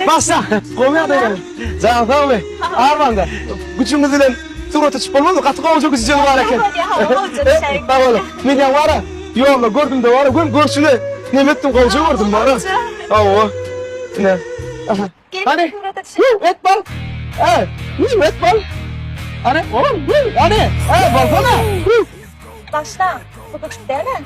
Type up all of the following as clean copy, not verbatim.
Başla. Koyma da. Canım tamam mı? Armanda. Gücümüzle surata çıkmaz mı? Katı kovucu gücü canı var eken. Tamam. Milyon var ha. Yolla gördüm de var ha. Görsüne. Nimettim kovucu gördüm var ha. Tamam. Ne? Hani? Et bal. Et bal. Hani? Oğlum. Hani? Balsana. Başla. Bu da değil mi?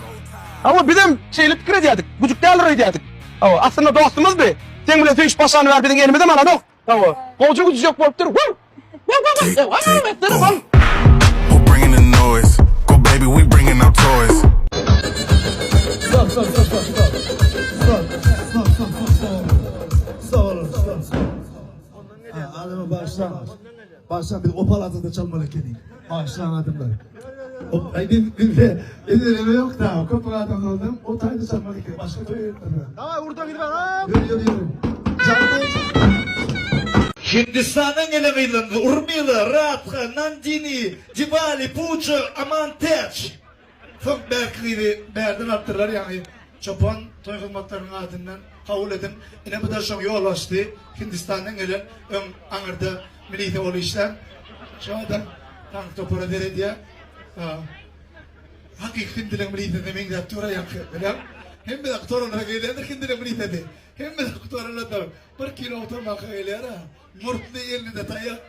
Ama bizim şeylik kredi yadık. Bucuk değerli kredi yadık. Ama aslında dostumuz bir. Sen bile tüyüş başlarını ver bizim elimize mi alalım? Tamam. Kovucu gücü yok bolup dur. Who bringing the noise? Go baby, we bringing our toys. Adamı baştan bir opaladı da çalmalı kendini. Baştan adımlar. Bir eve yok da kopar adam oldum. O taydı çalmalı kendini. Başka bir yere. Tamam buradan gidip yürü. Hindistan'ın elemeyle, Urmila, Ratha, Nandini, Cibali, Puça, Amanteç. Funk Berkeley'li berden attılar yani. Çapan toy hizmetlerinin adından kabul edin. Yine bu da çok yol açtı. Hindistan'dan gelen ön Ankara'da milli oğlu işler. Şu anda tank topura dere diye. Hangi Hindi'nin milli demeyin de tura yankı. Hem de aktorun hakikaten Hindi'nin milli dedi. Hem de aktorun da bir kilo oturmak öyle ara. Murtlu yerinde taya.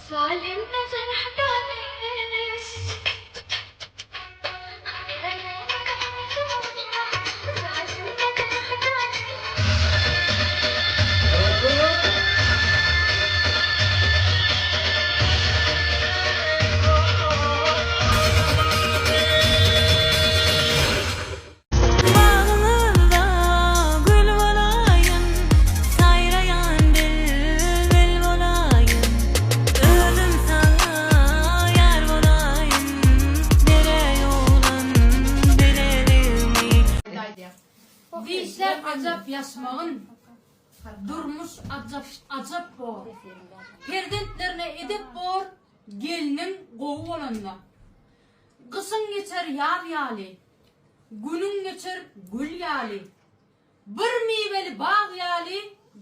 Zalim nazar hataane Bizler acap yaşmağın durmuş acap bor. Perdentlerine edip bor gelinin qovu olanla. Kısın geçer yar yali, günün geçer gül yali. Bir meyveli bağ yali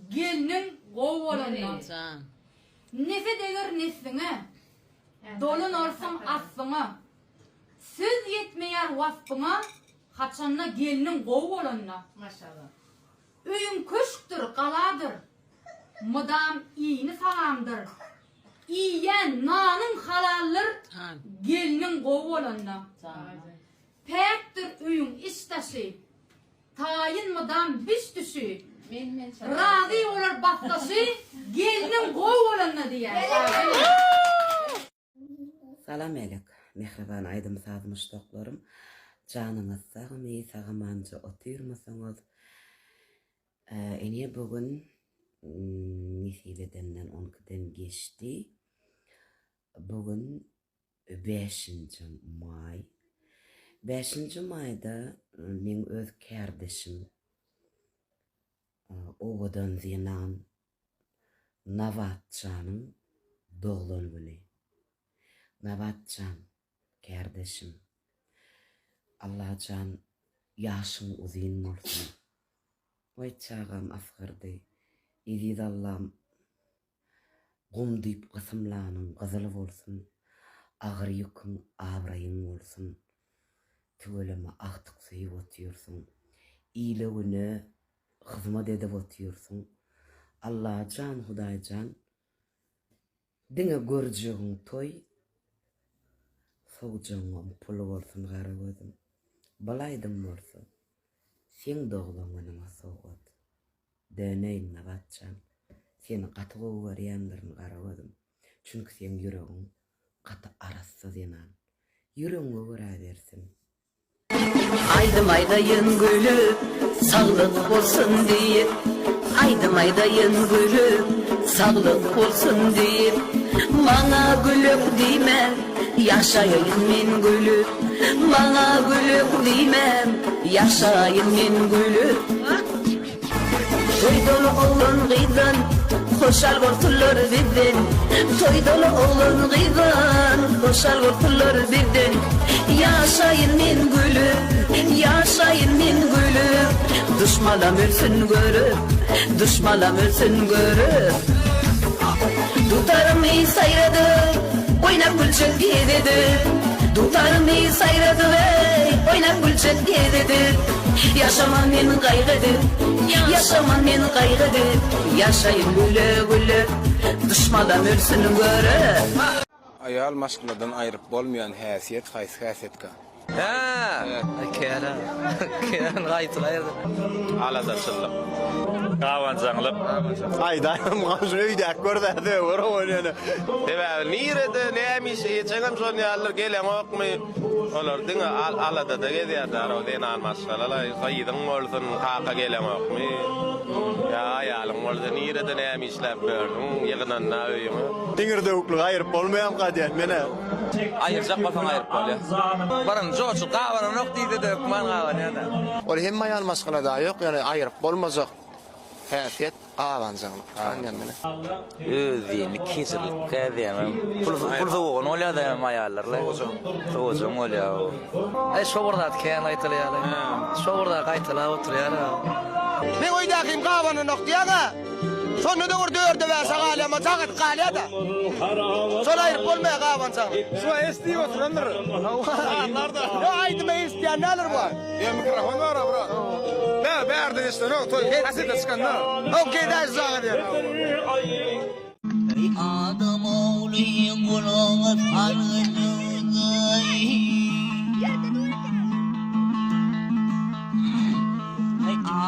gelinin qovu olanla. Nefet eğer nefsine, dolun olsun aslına. Söz yetmeyer vasfına, haçanına gelinin qovu olanla. Maşallah. Öyün köşktür, qaladır. Mıdam iyini salamdır. İyiyen nanın halaldır. Gelinin qovu olanla. Pektir öyün istasi. Tayin mıdam bistüsü. Razı olur baktası. Gelinin qovu olanla diye. Salam elek, mehriban aydım sazmış doklarım. Canınız sağım, iyi sağımanca oturmasanız. Ene bugün Nisiledenden 12'den geçti. Bugün 5. may. 5. mayda men öz kardeşim oğudan zinan Navatcan'ın doğulun günü. Navatcan kardeşim. Allah can yaşın uzun olsun. Oy çağam afkırdı. İzid Allah'ım qum deyip qısımlanın qızılı olsun. Ağır yükün avrayın olsun. Tüveleme aktık suyu otuyorsun. İyiliğine hizmet edip otuyorsun. Allah can Huday can. Dine göreceğin toy. Soğucağın pulu olsun garı gözüm. Balaydım olsun. Sen doğulanına soğut. Döneyin Navatcan. Sen qatığı var yanlarını garı gözüm. Çünkü sen yüreğin qatı arası. ussuz yanan. Yüreğine göre dersin. Aydım aydayın gülü, sağlık olsun diye. Aydım aydayın gülü, sağlık olsun diye. Bana gülüm dime, yaşayayım min gülü. Bana gülüm dime, yaşayayım min gülü. Toy dolu oğlun gıydan, hoşal kurtulur birden. Toy dolu oğlun gıydan, hoşal kurtulur birden. Yaşayın min gülü, yaşayın min gülü. Düşmanım ölsün görüp, düşmanım ölsün görüp. Tutarım iyi sayradı, oynak gülçek yededi. Tutarım iyi sayradı, oynak gülçek yededi. Yaşaman men kaygıdır, yaşaman men kaygıdır. Yaşayın güle güle, düşmanım ölsün görüp. Ayal maşkuladan ayırıp bolmayan häsiyet haýsy häsiyetka? Kenan gaytlaydı. Aladatçylyk. Gawançanlyk. Ay daýym gaşyny öýdäk gördi, wara oýnany. Debe, nirede nämiş eçeňem şol ýalyr gelen okmy? Olar diňe alada da gedýärler, o den almaşlalar, gaýdyň bolsun, haka gelen okmy? Ya ýalym bolsa nirede nämişler berdiň, ýygynan näýme? Diňirde ukly aýryp bolmaýan gadýat mene. Ayıracak bakan ayırıp böyle. Barın çoğu kahvanın yok deydi de kuman kahvan ya da. Ol hem aýal maskala da ýok, ýani aýryp bolmazak. Häsiýet awanjaňlyk. Anýan mene. Özüni keçirlik kädýän. Pul soğuğun olýa da mayallarla. Soğuğun olýa. Ay şoğurdat kän aýtylýar. Şoğurda gaýtyla oturýar. Men oýdakym gawanyn ok diýäňa. Şonu da urdu ördü ve sagalama çağıt qalya da. Şol aýryp bolmaýa gawanjaň. Şu esti oturanlar. Nerede? Ya aydyma isteýän näler bar? Ya mikrofon var bura. Berdi işte no toy. Asita çıkanlar. Okey da zaga diýär. Adam oğlu kulağına sarılır.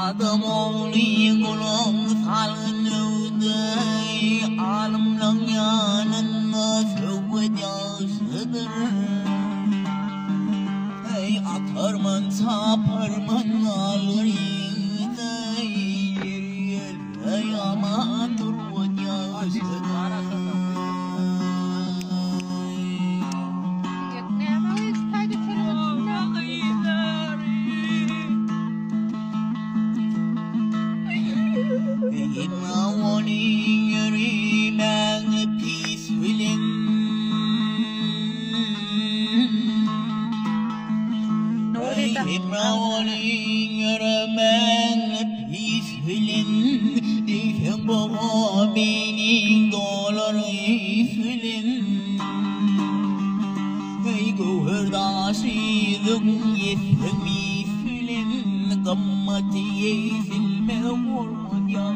Adam oğlu kulağına sarılır. Alımlan yanına sökücüsüdür. Hey atarman saparman alır yine. Yer hey aman duracağısıdır. Gammatiye filme vurma ya